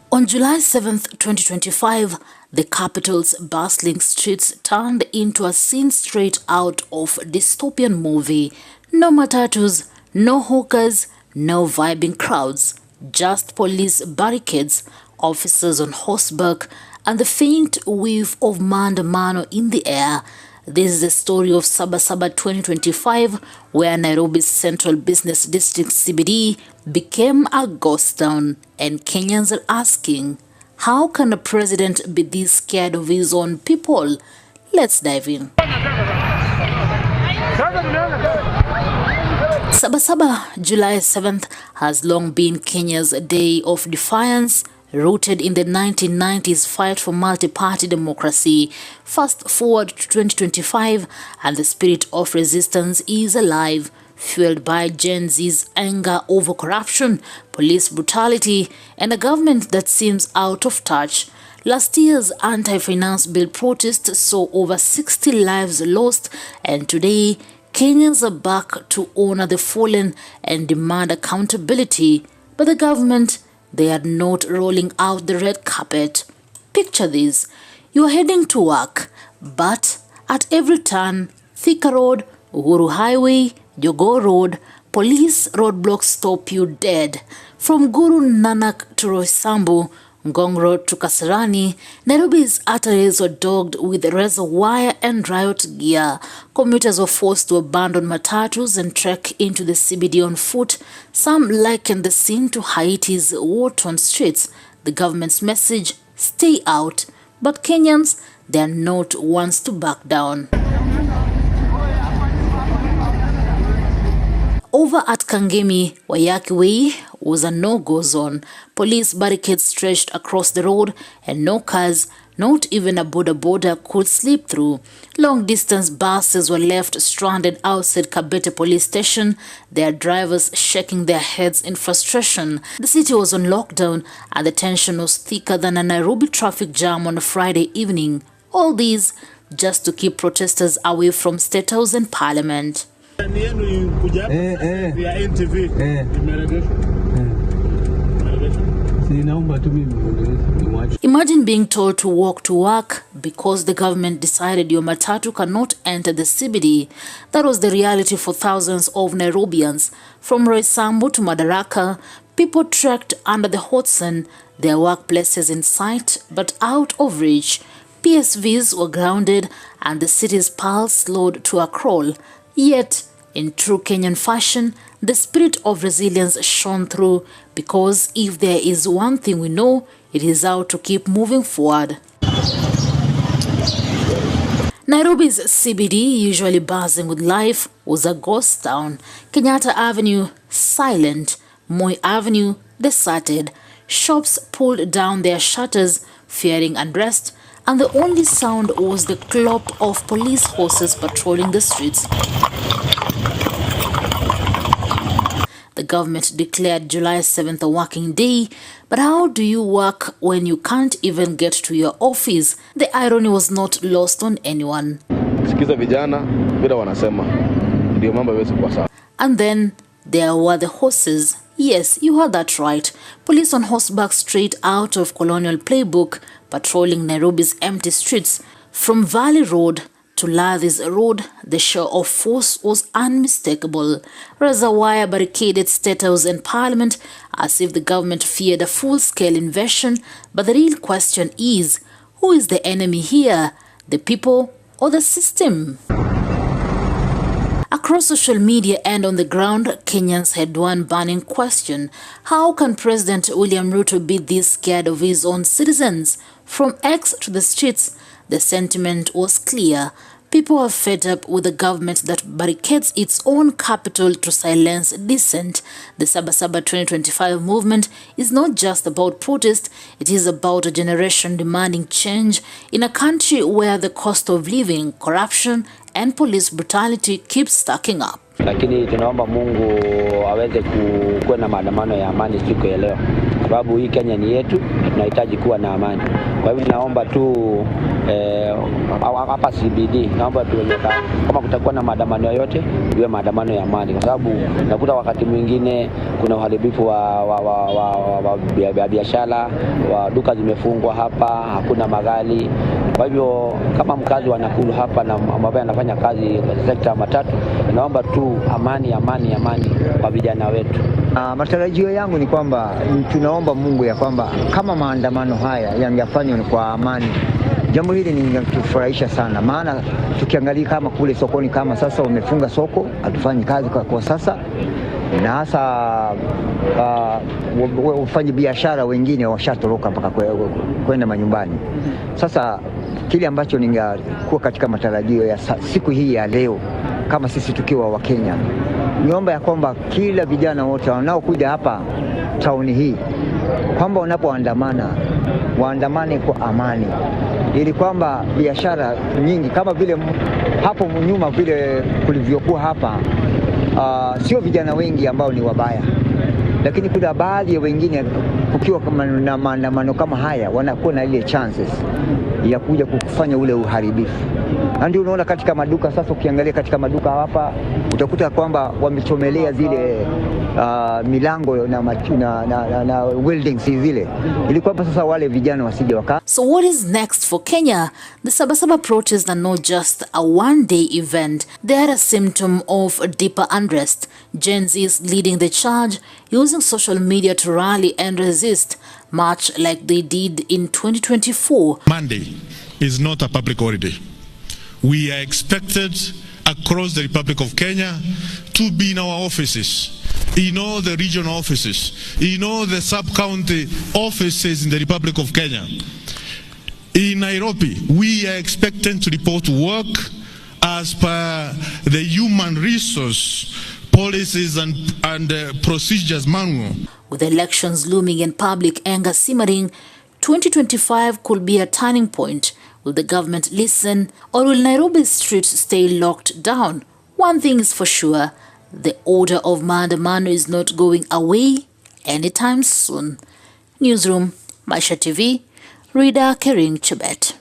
On July 7, 2025, the capital's bustling streets turned into a scene straight out of a dystopian movie. No matatus, no hawkers, no vibing crowds, just police barricades, officers on horseback, and the faint whiff of Maandamano in the air. This is the story of SABA SABA 2025, where Nairobi's Central Business District CBD became a ghost town, and Kenyans are asking, how can a president be this scared of his own people? Let's dive in. SABA SABA, July 7th, has long been Kenya's day of defiance, rooted in the 1990s fight for multi-party democracy. Fast forward to 2025, and the spirit of resistance is alive, fueled by Gen Z's anger over corruption, police brutality, and a government that seems out of touch. Last year's anti-finance bill protest saw over 60 lives lost, and today, Kenyans are back to honor the fallen and demand accountability. But the government, they are not rolling out the red carpet. Picture this. You are heading to work, but at every turn, Thika Road, Uhuru Highway, Jogoo Road, police roadblocks stop you dead. From Guru Nanak to Roysambu, Ngong Road to Kasarani, Nairobi's arteries were dogged with razor wire and riot gear. Commuters were forced to abandon matatus and trek into the CBD on foot. Some likened the scene to Haiti's war-torn streets. The government's message, stay out. But Kenyans, they are not ones to back down. Over at Kangemi, Wayaki Way was a no-go zone. Police barricades stretched across the road, and no cars, not even a border could slip through. Long-distance buses were left stranded outside Kabete police station, their drivers shaking their heads in frustration. The city was on lockdown, and the tension was thicker than a Nairobi traffic jam on a Friday evening. All these just to keep protesters away from State House and Parliament. Imagine being told to walk to work because the government decided your matatu cannot enter the CBD. That was the reality for thousands of Nairobians. From Roysambu to Madaraka, people trekked under the hot sun, their workplaces in sight but out of reach. PSVs were grounded and the city's pulse slowed to a crawl. Yet, in true Kenyan fashion, the spirit of resilience shone through, because if there is one thing we know, it is how to keep moving forward. Nairobi's CBD, usually buzzing with life, was a ghost town. Kenyatta Avenue, silent. Moi Avenue, deserted. Shops pulled down their shutters, fearing unrest, and the only sound was the clop of police horses patrolling the streets. The government declared July 7th a working day, but how do you work when you can't even get to your office? The irony was not lost on anyone. And then there were the horses. Yes, you heard that right. Police on horseback straight out of colonial playbook, patrolling Nairobi's empty streets. From Valley Road to Lathi's Road, the show of force was unmistakable. Razor wire barricaded State House and Parliament as if the government feared a full-scale invasion. But the real question is, who is the enemy here? The people or the system? Across social media and on the ground, Kenyans had one burning question. How can President William Ruto be this scared of his own citizens? From X to the streets, the sentiment was clear. People are fed up with a government that barricades its own capital to silence dissent. The SABA SABA 2025 movement is not just about protest, it is about a generation demanding change in a country where the cost of living, corruption, and police brutality keeps stacking up. Lakini tunaomba Mungu aweze kuwa na maandamano ya amani siku ya leo. sababu hii Kenya ni yetu, tunahitaji kuwa na amani. Kwa hivyo naomba tu hapa CBD, naomba tu kama kutakuwa na maandamano yoyote, iwe maandamano ya amani, kwa sababu nakuta wakati mwingine kuna uharibifu wa biashara, duka zimefungwa hapa, hakuna magari. Kwa hivyo kama mkazi wa Nakuru hapa na ambaye anafanya kazi kwa sekta matatu, naomba tu amani kwa vijana wetu. Matarajio yangu ni kwamba tunaomba Mungu ya kwamba kama maandamano haya yangefanywa kwa amani, jambo hili lingetufurahisha sana. Maana tukiangalia kama kule sokoni, kama sasa wamefunga soko, hatufanyi kazi kwa sasa, na hasa wafanya biashara wengine washatoroka mpaka kwenda manyumbani. Sasa kile ambacho ningekuwa katika matarajio ya siku hii ya leo, kama sisi tukiwa wa Kenya, niomba ya kwamba kila vijana wote wanaokuja hapa tauni hii, kwamba wanapoandamana waandamane kwa amani, ili kwamba biashara nyingi kama vile hapo nyuma vile kulivyokuwa hapa, sio vijana wengi ambao ni wabaya, lakini kuna baadhi ya wengine kukiwa kama na maandamano kama haya wanakuwa na ile chances ya kuja kufanya ule uharibifu. Na ndio unaona katika maduka sasa, ukiangalia katika maduka hapa utakuta kwamba wamechomelea zile milango na weldings zile, ili kwamba sasa wale vijana wasije waka. So what is next for Kenya? The SABA SABA protests are not just a one-day event. They are a symptom of deeper unrest. Gen Z is leading the charge, using social media to rally and resist, much like they did in 2024. Monday is not a public holiday. We are expected across the Republic of Kenya to be in our offices, in all the regional offices, in all the sub-county offices in the Republic of Kenya. In Nairobi, we are expected to report to work as per the human resource policies and procedures manual. With elections looming and public anger simmering, 2025 could be a turning point. Will the government listen, or will Nairobi's streets stay locked down? One thing is for sure, the order of Maandamano is not going away anytime soon. Newsroom, Maisha TV, Reader Kering Chebet.